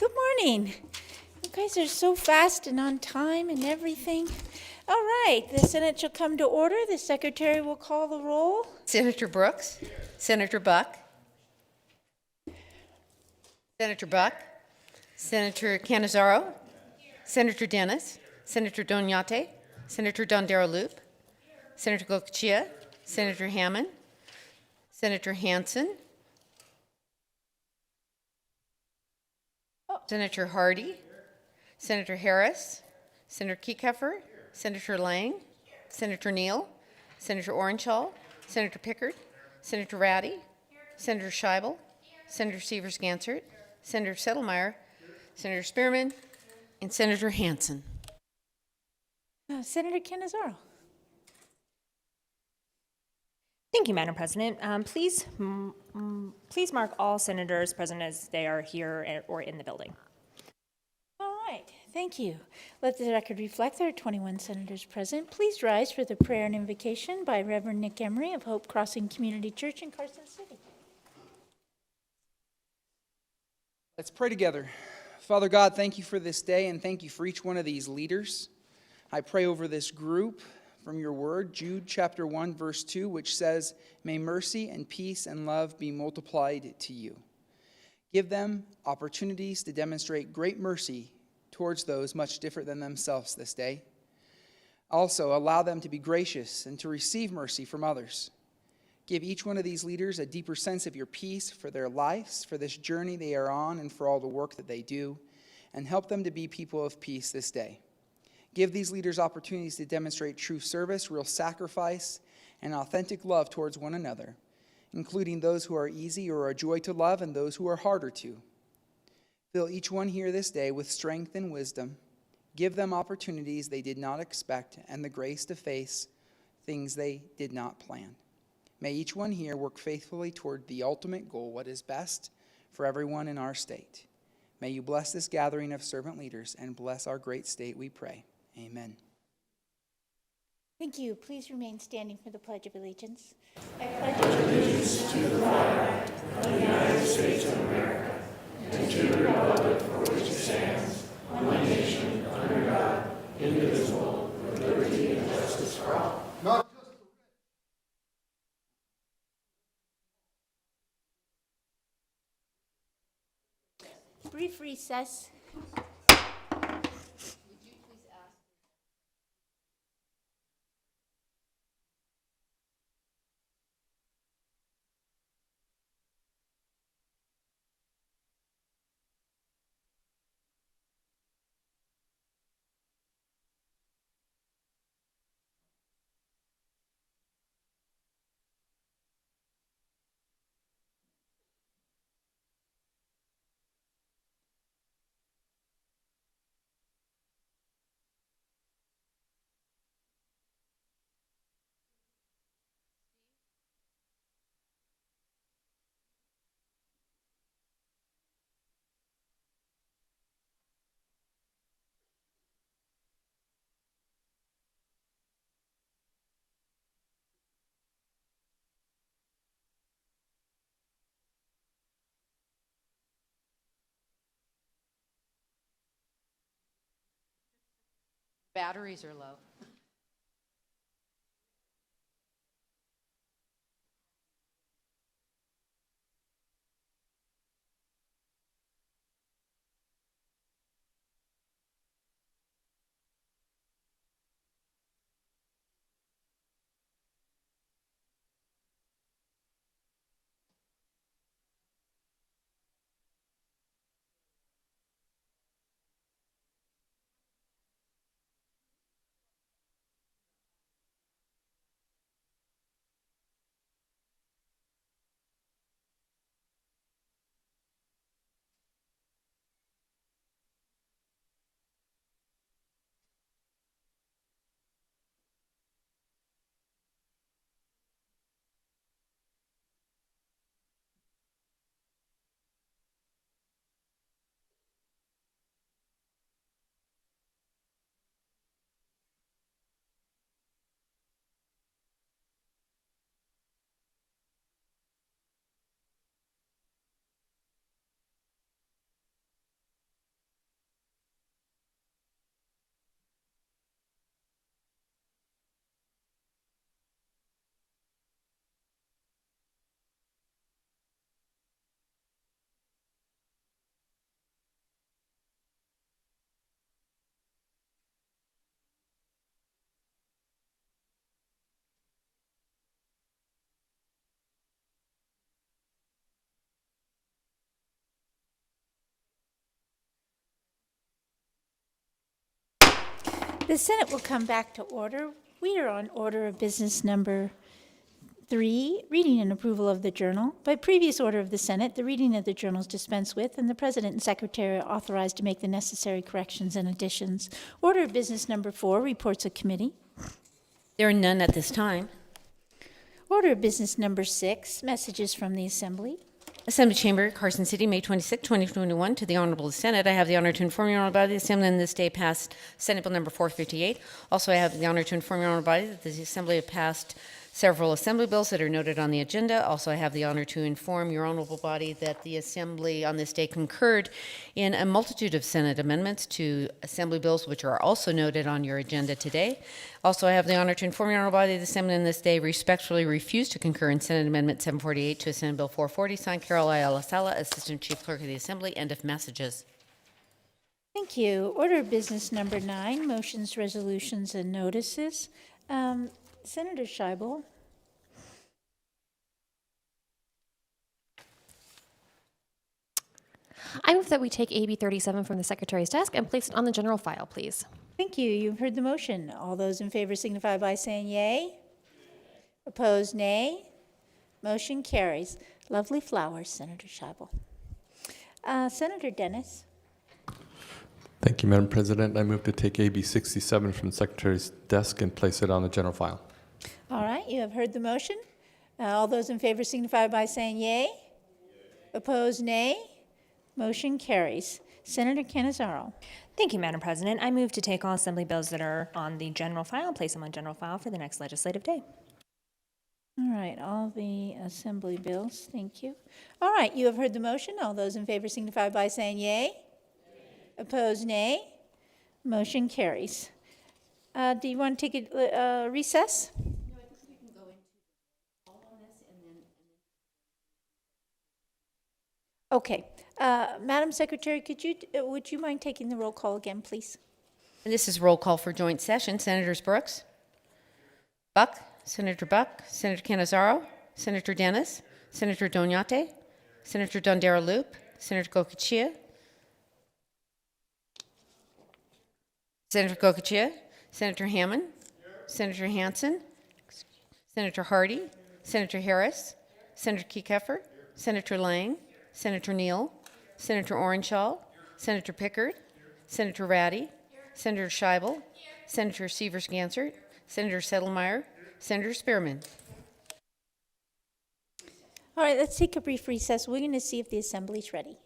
Good morning. You guys are so fast and on time and everything. All right, the Senate shall come to order. The Secretary will call the roll. Senator Brooks, Senator Buck, Senator Buck, Senator Cannizzaro, Senator Dennis, Senator Doniate, Senator Dondero-Loop, Senator Gocochea, Senator Hammond, Senator Hansen, Senator Hardy, Senator Harris, Senator Kiekeffer, Senator Lang, Senator Neal, Senator Orangehall, Senator Pickard, Senator Ratty, Senator Scheibel, Senator Severs-Gansert, Senator Settlemeyer, Senator Spearman, and Senator Hansen. Senator Cannizzaro. Thank you, Madam President. Please mark all senators present as they are here or in the building. All right, thank you. Let the record reflect there are 21 senators present. Please rise for the prayer and invocation by Reverend Nick Emery of Hope Crossing Community Church in Carson City. Let's pray together. Father God, thank you for this day and thank you for each one of these leaders. I pray over this group from your word, Jude chapter 1, verse 2, which says, "May mercy and peace and love be multiplied to you." Give them opportunities to demonstrate great mercy towards those much different than themselves this day. Also, allow them to be gracious and to receive mercy from others. Give each one of these leaders a deeper sense of your peace for their lives, for this journey they are on, and for all the work that they do, and help them to be people of peace this day. Give these leaders opportunities to demonstrate true service, real sacrifice, and authentic love towards one another, including those who are easy or a joy to love and those who are harder to. Fill each one here this day with strength and wisdom. Give them opportunities they did not expect and the grace to face things they did not plan. May each one here work faithfully toward the ultimate goal, what is best for everyone in our state. May you bless this gathering of servant leaders and bless our great state, we pray. Amen. Thank you. Please remain standing for the Pledge of Allegiance. I pledge allegiance to the flag of the United States of America and to the republic for which it stands, one nation, under God, indivisible, with liberty and justice for all. Brief recess. Batteries are low. The Senate will come back to order. We are on order of business number 3, reading and approval of the journal. By previous order of the Senate, the reading of the journal is dispensed with, and the President and Secretary are authorized to make the necessary corrections and additions. Order of business number 4, reports of committee. There are none at this time. Order of business number 6, messages from the Assembly. Assembly Chamber, Carson City, May 26, 2021. To the Honorable Senate, I have the honor to inform your Honorable Body the Assembly on this day passed Senate Bill number 458. Also, I have the honor to inform your Honorable Body that the Assembly have passed several Assembly bills that are noted on the agenda. Also, I have the honor to inform your Honorable Body that the Assembly on this day concurred in a multitude of Senate amendments to Assembly bills which are also noted on your agenda today. Also, I have the honor to inform your Honorable Body the Assembly on this day respectfully refused to concur in Senate Amendment 748 to Senate Bill 440, signed Carol Ayala Sala, Assistant Chief Clerk of the Assembly. End of messages. Thank you. Order of business number 9, motions, resolutions, and notices. Senator Scheibel. I move that we take AB 37 from the Secretary's desk and place it on the general file, please. Thank you. You've heard the motion. All those in favor signify by saying yay. Opposed, nay. Motion carries. Lovely flowers, Senator Scheibel. Senator Dennis. Thank you, Madam President. I move to take AB 67 from the Secretary's desk and place it on the general file. All right, you have heard the motion. All those in favor signify by saying yay. Opposed, nay. Motion carries. Senator Cannizzaro. Thank you, Madam President. I move to take all Assembly bills that are on the general file and place them on general file for the next legislative day. All right, all the Assembly bills. Thank you. All right, you have heard the motion. All those in favor signify by saying yay. Opposed, nay. Motion carries. Do you want to take a recess? Okay. Madam Secretary, would you mind taking the roll call again, please? And this is roll call for joint session. Senators Brooks, Buck, Senator Cannizzaro, Senator Dennis, Senator Doniate, Senator Dondera-Loop, Senator Gocochea, Senator Hammond, Senator Hansen, Senator Hardy, Senator Harris, Senator Kekeffer, Senator Lang, Senator Neal, Senator Orenshaw, Senator Pickard, Senator Ratty, Senator Scheibel, Senator Sievers-Gansert, Senator Settlemeyer, Senator Spearman. All right, let's take a brief recess. We're going to see if the Assembly's ready.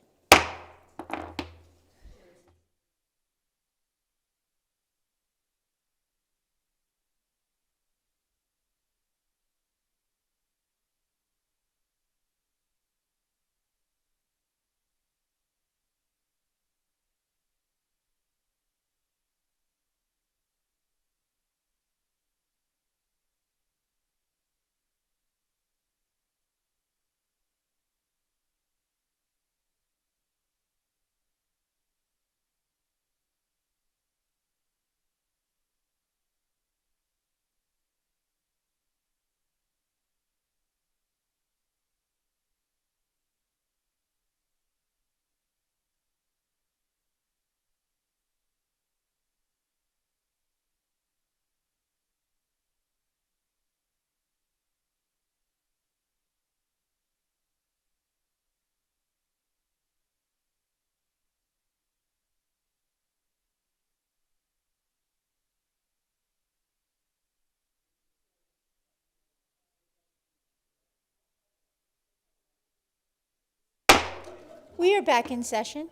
We are back in session.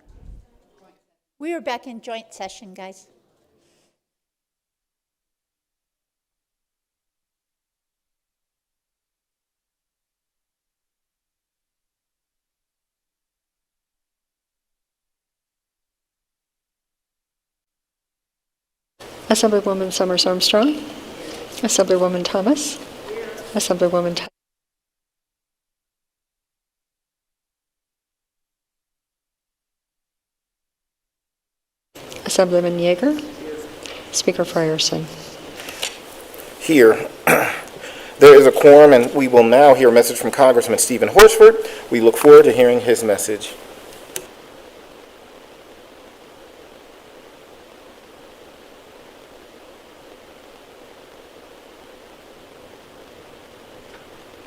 We are back in joint session, guys. Assemblywoman Summers Armstrong, Assemblywoman Thomas, Assemblywoman Assemblyman Yeager, Speaker Frierson. Here. There is a quorum, and we will now hear a message from Congressman Stephen Horsford. We look forward to hearing his message.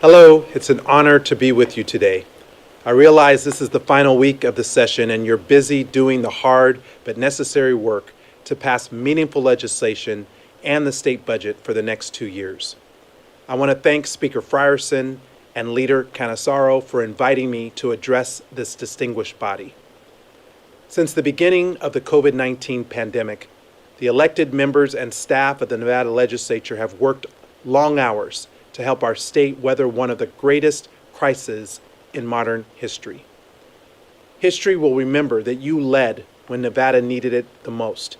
Hello, it's an honor to be with you today. I realize this is the final week of the session and you're busy doing the hard but necessary work to pass meaningful legislation and the state budget for the next 2 years. I want to thank Speaker Frierson and Leader Cannizzaro for inviting me to address this distinguished body. Since the beginning of the COVID-19 pandemic, the elected members and staff of the Nevada Legislature have worked long hours to help our state weather one of the greatest crises in modern history. History will remember that you led when Nevada needed it the most,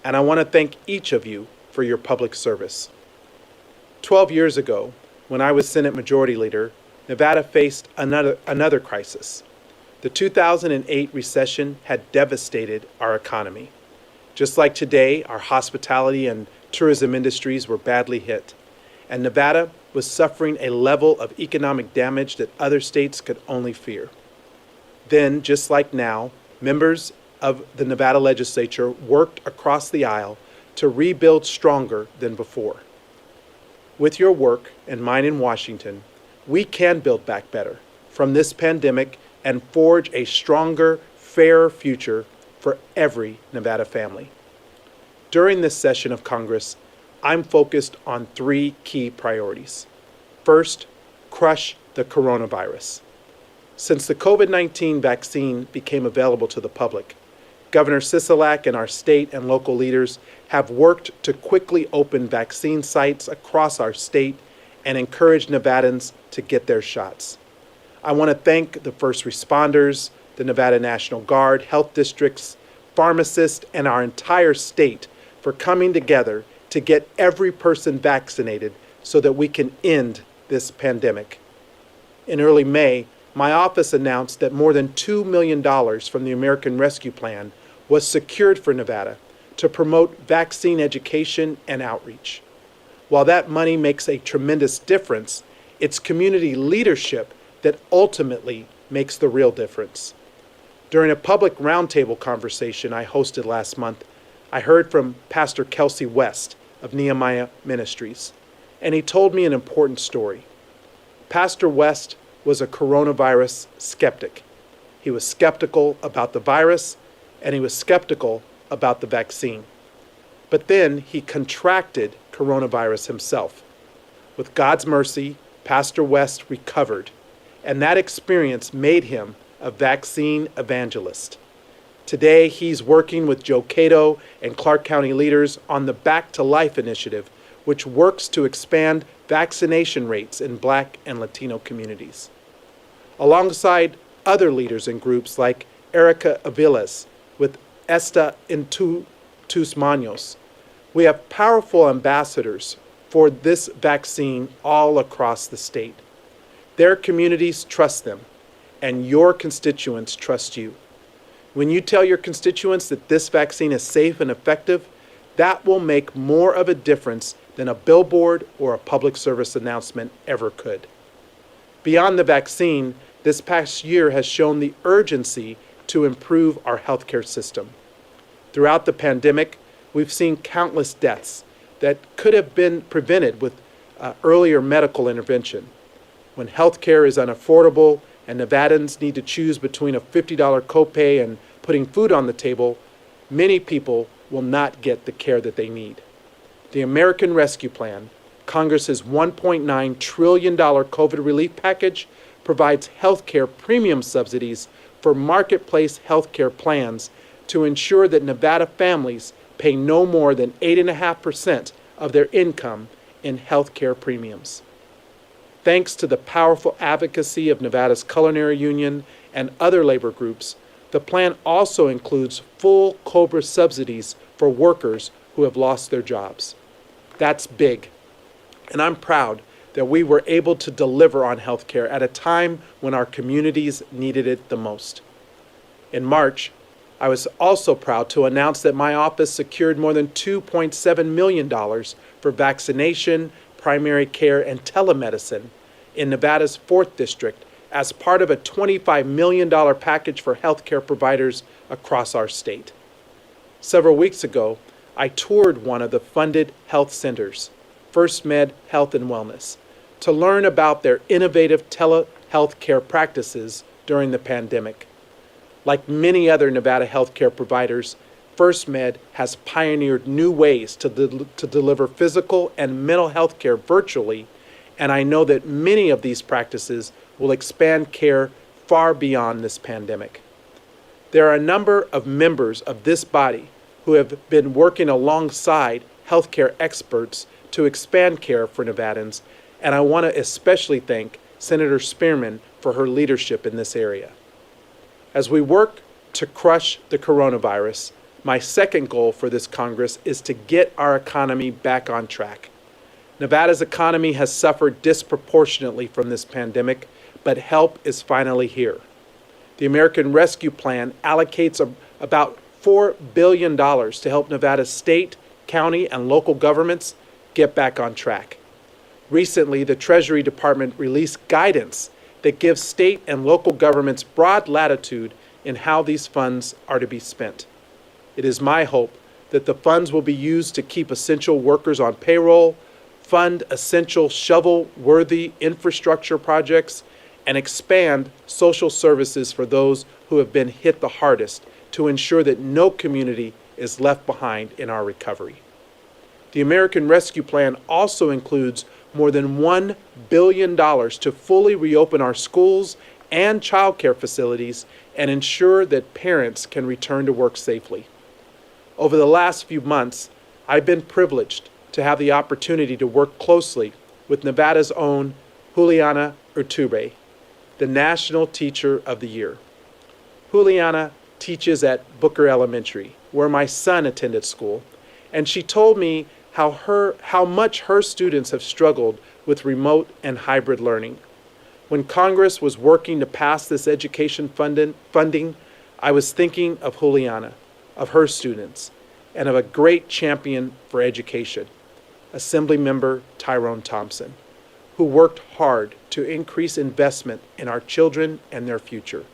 and I want to thank each of you for your public service. 12 years ago, when I was Senate Majority Leader, Nevada faced another crisis. The 2008 recession had devastated our economy. Just like today, our hospitality and tourism industries were badly hit, and Nevada was suffering a level of economic damage that other states could only fear. Then, just like now, members of the Nevada Legislature worked across the aisle to rebuild stronger than before. With your work and mine in Washington, we can build back better from this pandemic and forge a stronger, fairer future for every Nevada family. During this session of Congress, I'm focused on 3 key priorities. First, crush the coronavirus. Since the COVID-19 vaccine became available to the public, Governor Sisolak and our state and local leaders have worked to quickly open vaccine sites across our state and encourage Nevadans to get their shots. I want to thank the first responders, the Nevada National Guard, health districts, pharmacists, and our entire state for coming together to get every person vaccinated so that we can end this pandemic. In early May, my office announced that more than $2 million from the American Rescue Plan was secured for Nevada to promote vaccine education and outreach. While that money makes a tremendous difference, it's community leadership that ultimately makes the real difference. During a public roundtable conversation I hosted last month, I heard from Pastor Kelsey West of Nehemiah Ministries, and he told me an important story. Pastor West was a coronavirus skeptic. He was skeptical about the virus, and he was skeptical about the vaccine. But then he contracted coronavirus himself. With God's mercy, Pastor West recovered, and that experience made him a vaccine evangelist. Today, he's working with Joe Cato and Clark County leaders on the Back to Life initiative, which works to expand vaccination rates in Black and Latino communities. Alongside other leaders and groups like Erica Aviles with Esta Intus Manos, we have powerful ambassadors for this vaccine all across the state. Their communities trust them, and your constituents trust you. When you tell your constituents that this vaccine is safe and effective, that will make more of a difference than a billboard or a public service announcement ever could. Beyond the vaccine, this past year has shown the urgency to improve our healthcare system. Throughout the pandemic, we've seen countless deaths that could have been prevented with earlier medical intervention. When healthcare is unaffordable and Nevadans need to choose between a $50 copay and putting food on the table, many people will not get the care that they need. The American Rescue Plan, Congress's $1.9 trillion COVID relief package, provides healthcare premium subsidies for marketplace healthcare plans to ensure that Nevada families pay no more than 8.5% of their income in healthcare premiums. Thanks to the powerful advocacy of Nevada's Culinary Union and other labor groups, the plan also includes full COBRA subsidies for workers who have lost their jobs. That's big, and I'm proud that we were able to deliver on health care at a time when our communities needed it the most. In March, I was also proud to announce that my office secured more than $2.7 million for vaccination, primary care, and telemedicine in Nevada's 4th District as part of a $25 million package for healthcare providers across our state. Several weeks ago, I toured one of the funded health centers, First Med Health and Wellness, to learn about their innovative telehealth care practices during the pandemic. Like many other Nevada healthcare providers, FirstMed has pioneered new ways to deliver physical and mental health care virtually, and I know that many of these practices will expand care far beyond this pandemic. There are a number of members of this body who have been working alongside healthcare experts to expand care for Nevadans, and I want to especially thank Senator Spearman for her leadership in this area. As we work to crush the coronavirus, my second goal for this Congress is to get our economy back on track. Nevada's economy has suffered disproportionately from this pandemic, but help is finally here. The American Rescue Plan allocates about $4 billion to help Nevada's state, county, and local governments get back on track. Recently, the Treasury Department released guidance that gives state and local governments broad latitude in how these funds are to be spent. It is my hope that the funds will be used to keep essential workers on payroll, fund essential shovel-worthy infrastructure projects, and expand social services for those who have been hit the hardest to ensure that no community is left behind in our recovery. The American Rescue Plan also includes more than $1 billion to fully reopen our schools and child care facilities and ensure that parents can return to work safely. Over the last few months, I've been privileged to have the opportunity to work closely with Nevada's own Juliana Urtubey, the National Teacher of the Year. Juliana teaches at Booker Elementary, where my son attended school, and she told me how much her students have struggled with remote and hybrid learning. When Congress was working to pass this education funding, I was thinking of Juliana, of her students, and of a great champion for education, Assemblymember Tyrone Thompson, who worked hard to increase investment in our children and their future.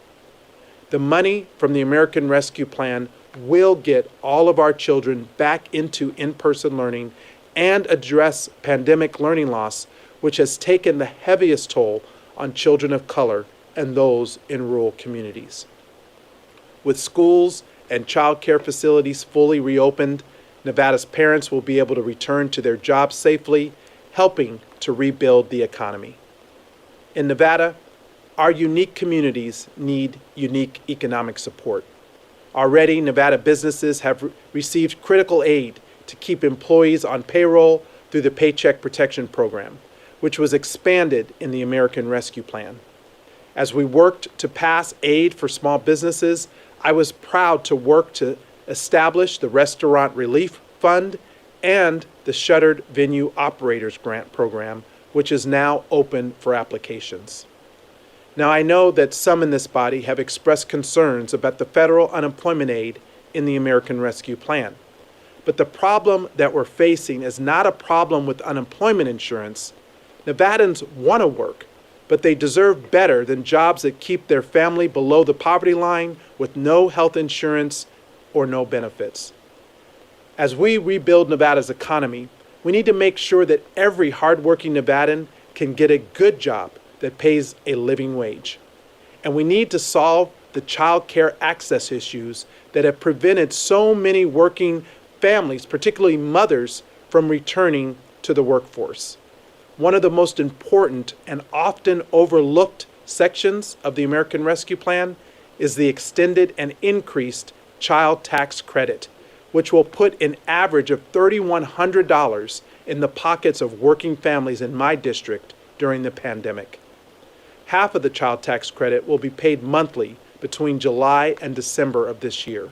The money from the American Rescue Plan will get all of our children back into in-person learning and address pandemic learning loss, which has taken the heaviest toll on children of color and those in rural communities. With schools and child care facilities fully reopened, Nevada's parents will be able to return to their jobs safely, helping to rebuild the economy. In Nevada, our unique communities need unique economic support. Already, Nevada businesses have received critical aid to keep employees on payroll through the Paycheck Protection Program, which was expanded in the American Rescue Plan. As we worked to pass aid for small businesses, I was proud to work to establish the Restaurant Relief Fund and the Shuttered Venue Operators Grant Program, which is now open for applications. Now, I know that some in this body have expressed concerns about the federal unemployment aid in the American Rescue Plan. But the problem that we're facing is not a problem with unemployment insurance. Nevadans want to work, but they deserve better than jobs that keep their family below the poverty line with no health insurance or no benefits. As we rebuild Nevada's economy, we need to make sure that every hardworking Nevadan can get a good job that pays a living wage. And we need to solve the child care access issues that have prevented so many working families, particularly mothers, from returning to the workforce. One of the most important and often overlooked sections of the American Rescue Plan is the extended and increased child tax credit, which will put an average of $3,100 in the pockets of working families in my district during the pandemic. Half of the child tax credit will be paid monthly between July and December of this year.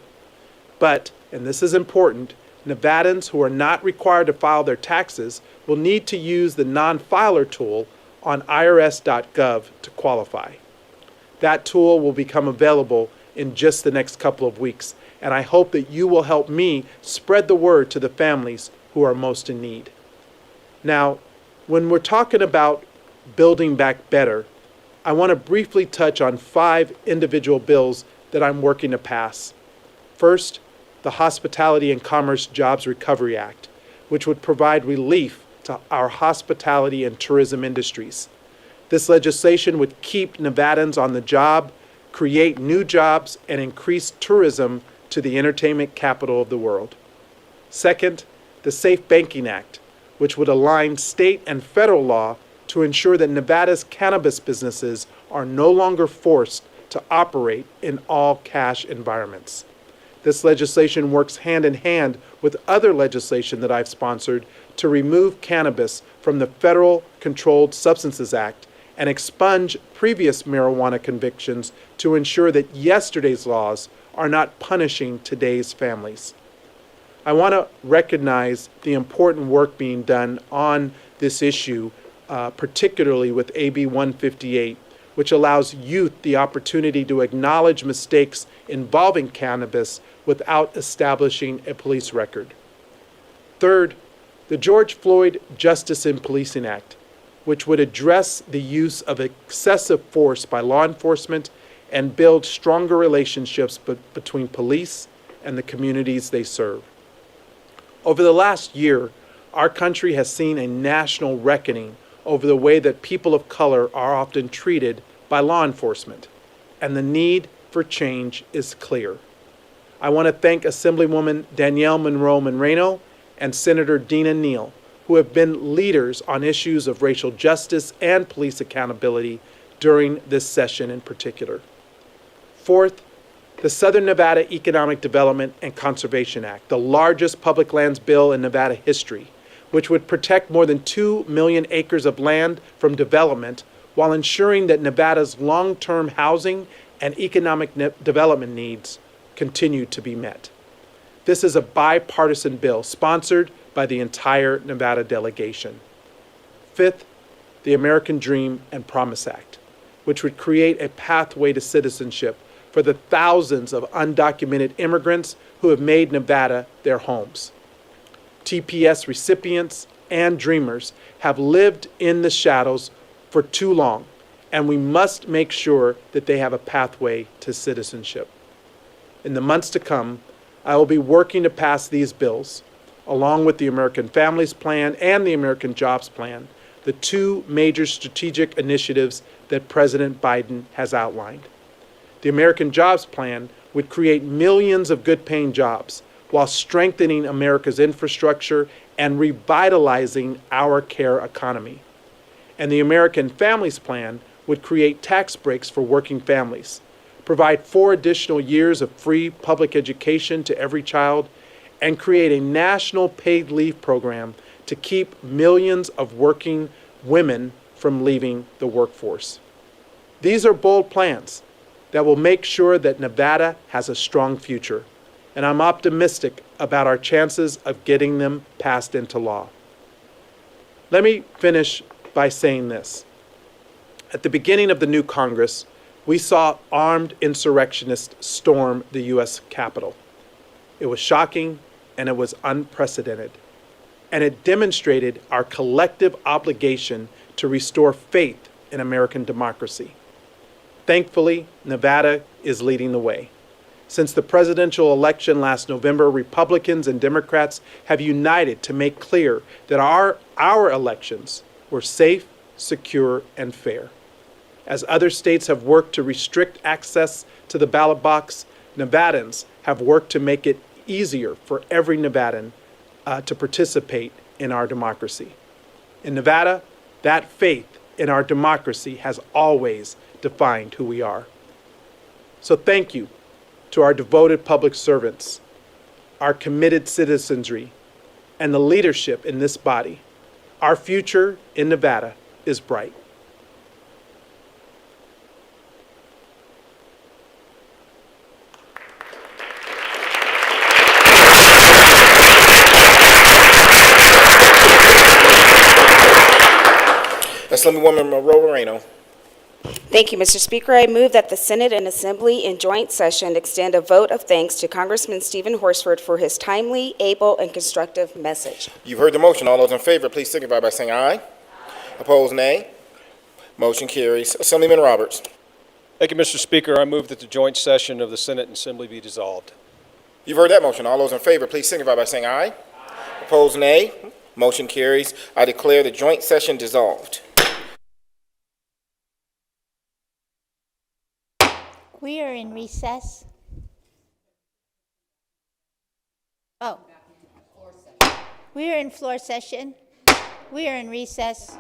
But, and this is important, Nevadans who are not required to file their taxes will need to use the non-filer tool on irs.gov to qualify. That tool will become available in just the next couple of weeks, and I hope that you will help me spread the word to the families who are most in need. Now, when we're talking about building back better, I want to briefly touch on 5 individual bills that I'm working to pass. First, the Hospitality and Commerce Jobs Recovery Act, which would provide relief to our hospitality and tourism industries. This legislation would keep Nevadans on the job, create new jobs, and increase tourism to the entertainment capital of the world. Second, the Safe Banking Act, which would align state and federal law to ensure that Nevada's cannabis businesses are no longer forced to operate in all-cash environments. This legislation works hand in hand with other legislation that I've sponsored to remove cannabis from the Federal Controlled Substances Act and expunge previous marijuana convictions to ensure that yesterday's laws are not punishing today's families. I want to recognize the important work being done on this issue, particularly with AB 158, which allows youth the opportunity to acknowledge mistakes involving cannabis without establishing a police record. Third, the George Floyd Justice in Policing Act, which would address the use of excessive force by law enforcement and build stronger relationships between police and the communities they serve. Over the last year, our country has seen a national reckoning over the way that people of color are often treated by law enforcement, and the need for change is clear. I want to thank Assemblywoman Danielle Monroe-Moreno and Senator Dina Neal, who have been leaders on issues of racial justice and police accountability during this session in particular. Fourth, the Southern Nevada Economic Development and Conservation Act, the largest public lands bill in Nevada history, which would protect more than 2 million acres of land from development while ensuring that Nevada's long-term housing and economic development needs continue to be met. This is a bipartisan bill sponsored by the entire Nevada delegation. Fifth, the American Dream and Promise Act, which would create a pathway to citizenship for the thousands of undocumented immigrants who have made Nevada their homes. TPS recipients and dreamers have lived in the shadows for too long, and we must make sure that they have a pathway to citizenship. In the months to come, I will be working to pass these bills, along with the American Families Plan and the American Jobs Plan, the two major strategic initiatives that President Biden has outlined. The American Jobs Plan would create millions of good-paying jobs while strengthening America's infrastructure and revitalizing our care economy. And the American Families Plan would create tax breaks for working families, provide 4 additional years of free public education to every child, and create a national paid leave program to keep millions of working women from leaving the workforce. These are bold plans that will make sure that Nevada has a strong future, and I'm optimistic about our chances of getting them passed into law. Let me finish by saying this. At the beginning of the new Congress, we saw armed insurrectionists storm the U.S. Capitol. It was shocking and it was unprecedented. And it demonstrated our collective obligation to restore faith in American democracy. Thankfully, Nevada is leading the way. Since the presidential election last November, Republicans and Democrats have united to make clear that our elections were safe, secure, and fair. As other states have worked to restrict access to the ballot box, Nevadans have worked to make it easier for every Nevadan to participate in our democracy. In Nevada, that faith in our democracy has always defined who we are. So thank you to our devoted public servants, our committed citizenry, and the leadership in this body. Our future in Nevada is bright. Assemblywoman Monroe-Moreno. Thank you, Mr. Speaker. I move that the Senate and Assembly in joint session extend a vote of thanks to Congressman Stephen Horsford for his timely, able, and constructive message. You've heard the motion. All those in favor, please signify by saying aye. Opposed, nay. Motion carries. Assemblyman Roberts. Thank you, Mr. Speaker. I move that the joint session of the Senate and Assembly be dissolved. You've heard that motion. All those in favor, please signify by saying aye. Opposed, nay. Motion carries. I declare the joint session dissolved. We are in recess. Oh. We are in floor session. We are in recess.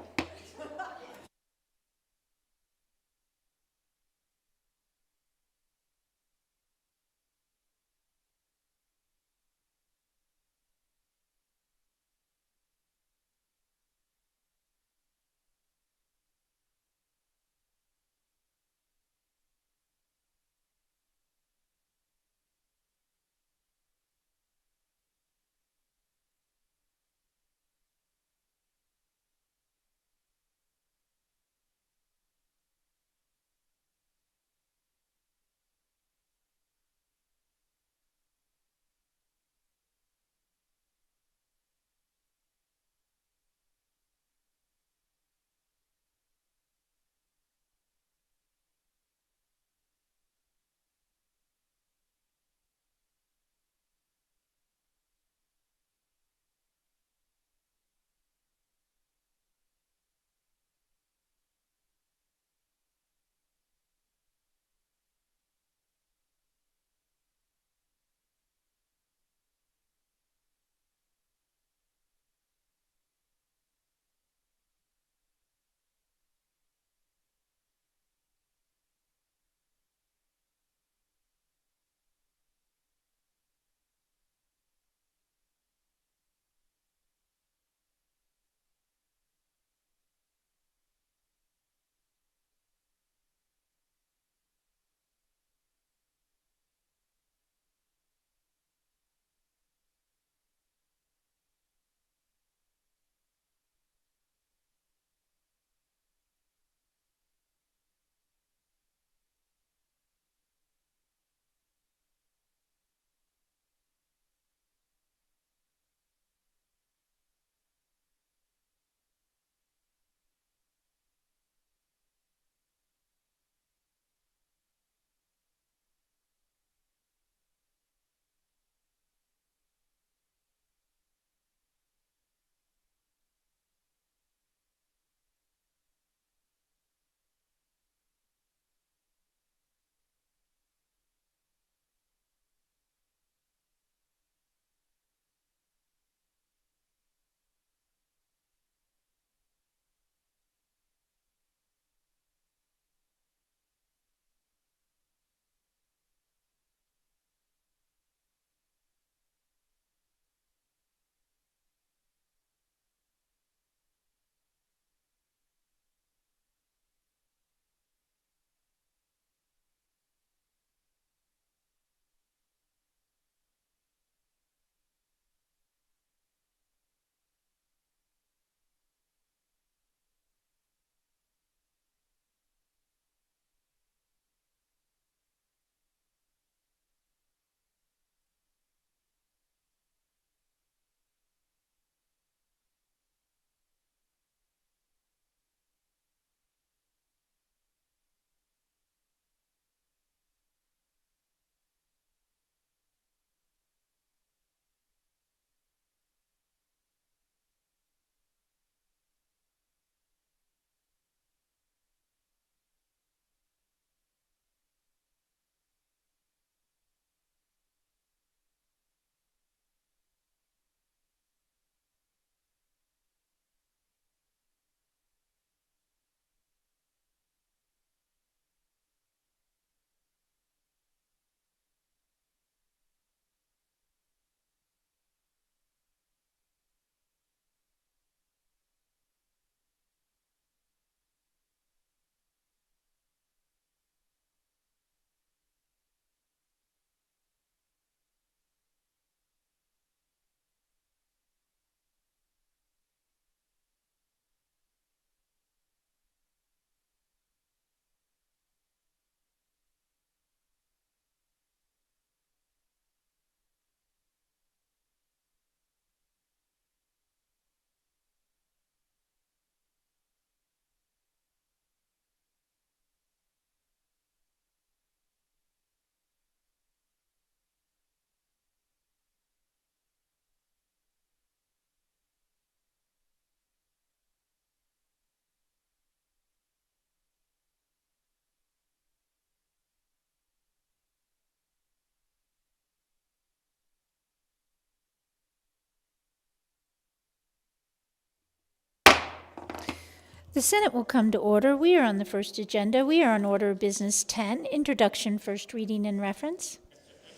The Senate will come to order. We are on the first agenda. We are on order of business 10, introduction, first reading, and reference.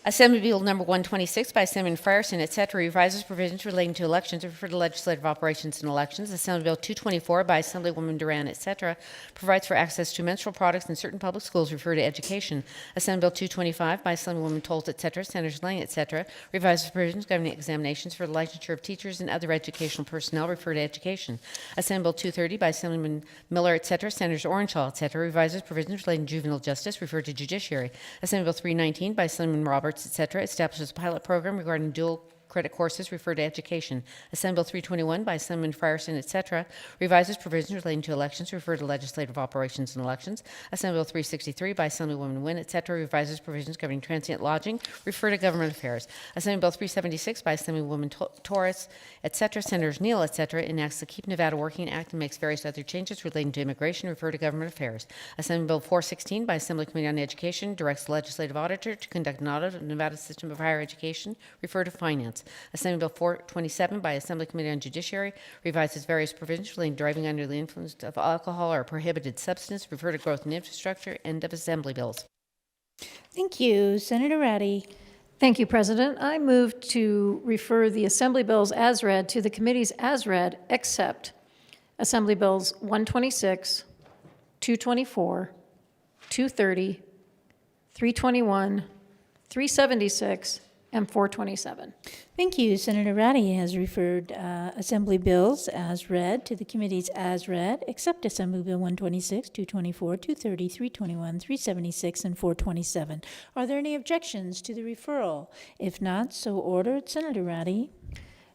Assembly Bill number 126 by Assemblyman Frierson, et cetera, revises provisions relating to elections and refer to legislative operations and elections. Assembly Bill 224 by Assemblywoman Duran, et cetera, provides for access to menstrual products in certain public schools, refer to education. Assembly Bill 225 by Assemblywoman Tolt, et cetera, Senators Lang, et cetera, revises provisions governing examinations for the licensure of teachers and other educational personnel, refer to education. Assembly Bill 230 by Assemblyman Miller, et cetera, Senators Orangehall, et cetera, revises provisions relating to juvenile justice, refer to judiciary. Assembly Bill 319 by Assemblyman Roberts, et cetera, establishes a pilot program regarding dual credit courses, refer to education. Assembly Bill 321 by Assemblyman Frierson, et cetera, revises provisions relating to elections, refer to legislative operations and elections. Assembly Bill 363 by Assemblywoman Wynn, et cetera, revises provisions governing transient lodging, refer to government affairs. Assembly Bill 376 by Assemblywoman Torres, et cetera, Senators Neal, et cetera, enacts the Keep Nevada Working Act and makes various other changes relating to immigration, refer to government affairs. Assembly Bill 416 by Assembly Committee on Education directs the legislative auditor to conduct an audit of Nevada's system of higher education, refer to finance. Assembly Bill 427 by Assembly Committee on Judiciary revises various provisions relating to driving under the influence of alcohol or a prohibited substance, refer to growth and infrastructure. End of Assembly Bills. Thank you. Senator Ratty. Thank you, President. I move to refer the Assembly bills as read to the committees as read, except Assembly Bills 126, 224, 230, 321, 376, and 427. Thank you. Senator Ratty has referred Assembly bills as read to the committees as read, except Assembly Bill 126, 224, 230, 321, 376, and 427. Are there any objections to the referral? If not, so ordered. Senator Ratty.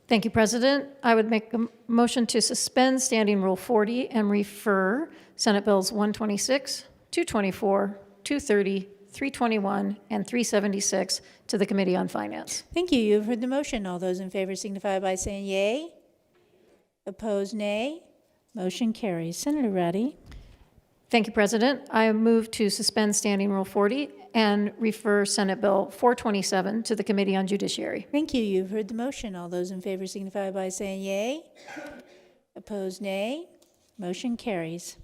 Thank you, President. I would make a motion to suspend Standing Rule 40 and refer Senate Bills 126, 224, 230, 321, and 376 to the Committee on Finance. Thank you. You have heard the motion. All those in favor signify by saying yea. Opposed, nay. Motion carries. Senator Ratty. Thank you, President. I move to suspend Standing Rule 40 and refer Senate Bill 427 to the Committee on Judiciary. Thank you. You've heard the motion. All those in favor signify by saying yea. Opposed, nay. Motion carries.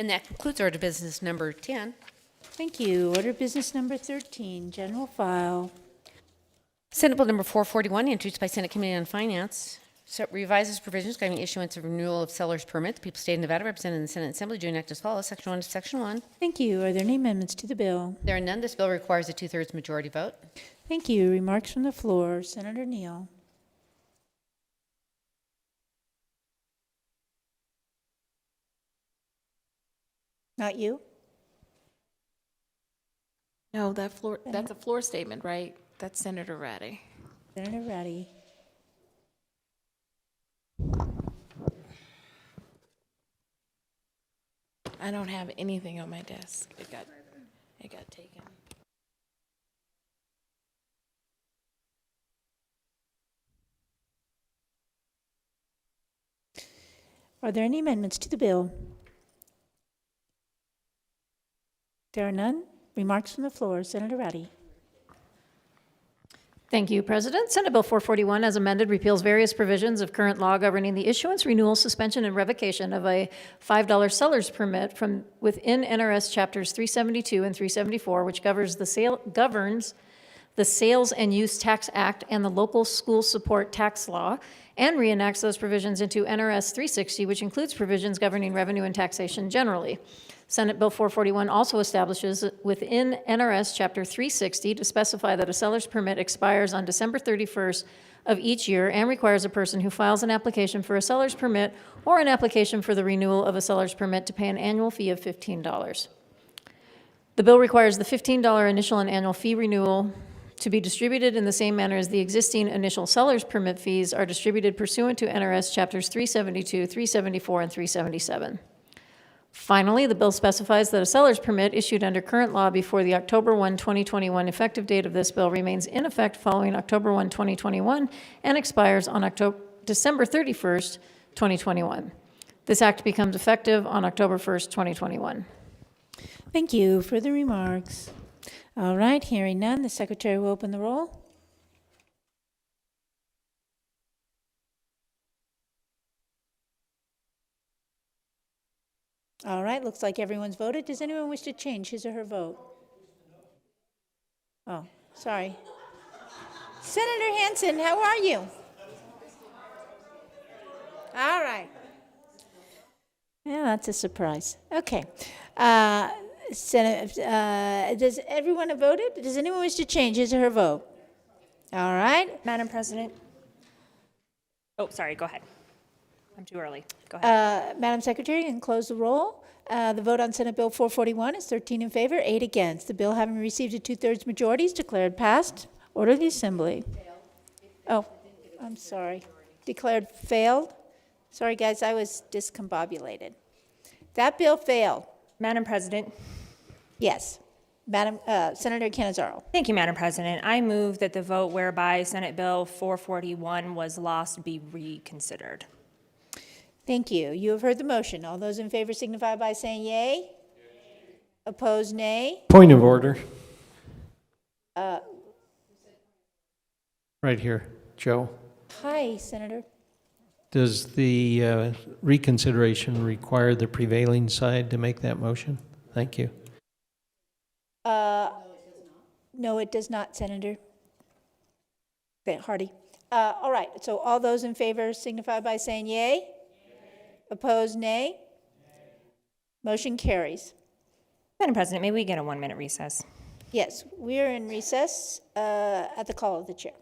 And that concludes order business number 10. Thank you. Order business number 13, general file. Senate Bill number 441, introduced by Senate Committee on Finance, revises provisions governing issuance of renewal of seller's permit. The people of the state of Nevada represented in the Senate Assembly do enact as follows. Section 1 to Section 1. Thank you. Are there any amendments to the bill? There are none. This bill requires a two-thirds majority vote. Thank you. Remarks from the floor. Senator Neal. Not you? No, that's a floor statement, right? That's Senator Ratty. Senator Ratty. I don't have anything on my desk. It got taken. Are there any amendments to the bill? There are none. Remarks from the floor. Senator Ratty. Thank you, President. Senate Bill 441, as amended, repeals various provisions of current law governing the issuance, renewal, suspension, and revocation of a $5 seller's permit from within NRS Chapters 372 and 374, which governs the Sales and Use Tax Act and the Local School Support Tax Law, and reenacts those provisions into NRS 360, which includes provisions governing revenue and taxation generally. Senate Bill 441 also establishes within NRS Chapter 360 to specify that a seller's permit expires on December 31st of each year and requires a person who files an application for a seller's permit or an application for the renewal of a seller's permit to pay an annual fee of $15. The bill requires the $15 initial and annual fee renewal to be distributed in the same manner as the existing initial seller's permit fees are distributed pursuant to NRS Chapters 372, 374, and 377. Finally, the bill specifies that a seller's permit issued under current law before the October 1, 2021 effective date of this bill remains in effect following October 1, 2021 and expires on December 31st, 2021. This act becomes effective on October 1st, 2021. Thank you. Further remarks? All right, hearing none, the secretary will open the roll. All right, looks like everyone's voted. Does anyone wish to change his or her vote? Oh, sorry. Senator Hanson, how are you? All right. Yeah, that's a surprise. Okay. Does everyone have voted? Does anyone wish to change his or her vote? All right. Madam President? Oh, sorry, go ahead. I'm too early. Go ahead. Madam Secretary, and close the roll. The vote on Senate Bill 441 is 13 in favor, 8 against. The bill, having received a two-thirds majority, is declared passed. Order of the Assembly. Oh, I'm sorry. Declared failed. Sorry, guys, I was discombobulated. That bill failed. Madam President? Yes. Senator Cannizzaro. Thank you, Madam President. I move that the vote whereby Senate Bill 441 was lost be reconsidered. Thank you. You have heard the motion. All those in favor signify by saying yay. Opposed, nay. Point of order. Right here, Joe. Hi, Senator. Does the reconsideration require the prevailing side to make that motion? Thank you. No, it does not, Senator. Hardy. All right, so all those in favor signify by saying yay. Opposed, nay. Motion carries. Madam President, may we get a 1-minute recess? Yes, we are in recess at the call of the chair.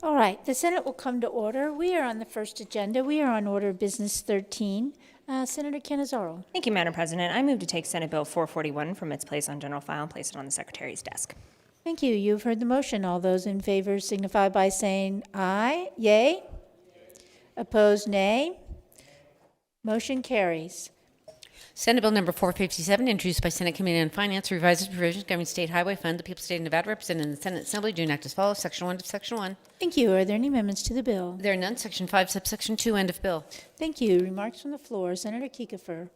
All right, the Senate will come to order. We are on the first agenda. We are on order of business 13. Senator Cannizzaro. Thank you, Madam President. I move to take Senate Bill 441 from its place on general file and place it on the Secretary's desk. Thank you. You've heard the motion. All those in favor signify by saying aye. Yay? Opposed, nay? Motion carries. Senate Bill number 457, introduced by Senate Committee on Finance, revises provisions governing state highway fund. The people of the state of Nevada represented in the Senate Assembly do enact as follows. Section 1 of Section 1. Thank you. Are there any amendments to the bill? There are none. Section 5, subsection 2, end of bill. Thank you. Remarks from the floor. Senator Kiefer.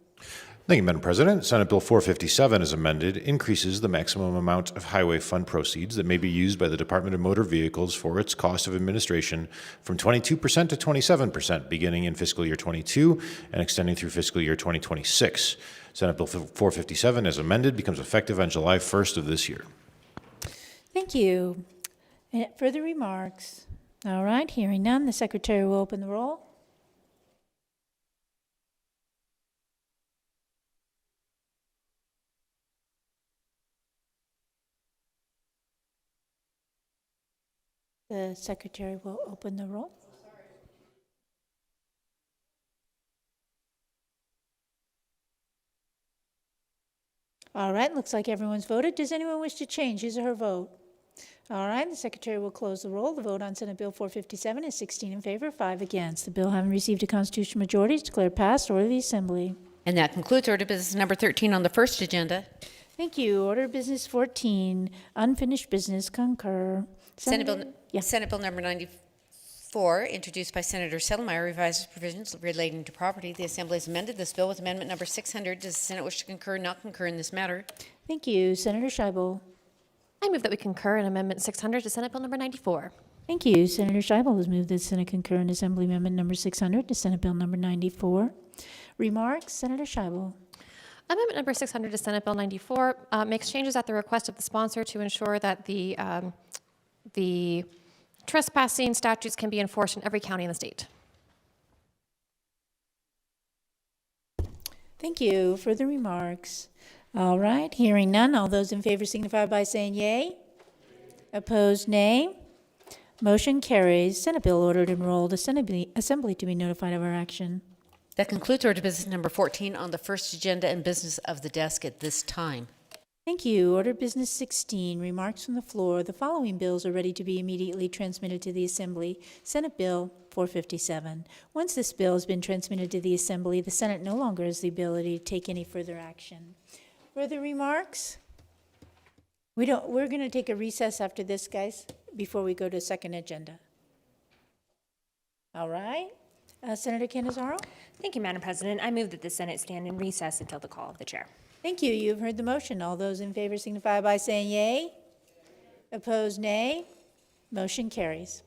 Thank you, Madam President. Senate Bill 457, as amended, increases the maximum amount of highway fund proceeds that may be used by the Department of Motor Vehicles for its cost of administration from 22% to 27%, beginning in fiscal year 22 and extending through fiscal year 2026. Senate Bill 457, as amended, becomes effective on July 1st of this year. Thank you. Further remarks? All right, hearing none, the Secretary will open the roll. The Secretary will open the roll. All right, looks like everyone's voted. Does anyone wish to change his or her vote? All right, the Secretary will close the roll. The vote on Senate Bill 457 is 16 in favor, 5 against. The bill, having received a constitutional majority, is declared passed. Order of the Assembly. And that concludes order of business number 13 on the first agenda. Thank you. Order of business 14, unfinished business, concur. Senate Bill number 94, introduced by Senator Settlemyre, revises provisions relating to property. The Assembly has amended this bill with amendment number 600. Does the Senate wish to concur or not concur in this matter? Thank you. Senator Scheibel. I move that we concur in Amendment 600 to Senate Bill number 94. Thank you. Senator Scheibel has moved that the Senate concur in Assembly Amendment number 600 to Senate Bill number 94. Remarks? Senator Scheibel. Amendment number 600 to Senate Bill 94 makes changes at the request of the sponsor to ensure that the trespassing statutes can be enforced in every county in the state. Thank you. Further remarks? All right. Hearing none. All those in favor signify by saying yay. Opposed, nay. Motion carries. Senate bill ordered and rolled. Assembly to be notified of our action. That concludes order of business number 14 on the first agenda and business of the desk at this time. Thank you. Order business 16, remarks from the floor. The following bills are ready to be immediately transmitted to the Assembly. Senate Bill 457. Once this bill has been transmitted to the Assembly, the Senate no longer has the ability to take any further action. Further remarks? We're going to take a recess after this, guys, before we go to second agenda. All right. Senator Cannizzaro? Thank you, Madam President. I move that the Senate stand in recess until the call of the chair. Thank you. You've heard the motion. All those in favor signify by saying yay. Opposed, nay. Motion carries.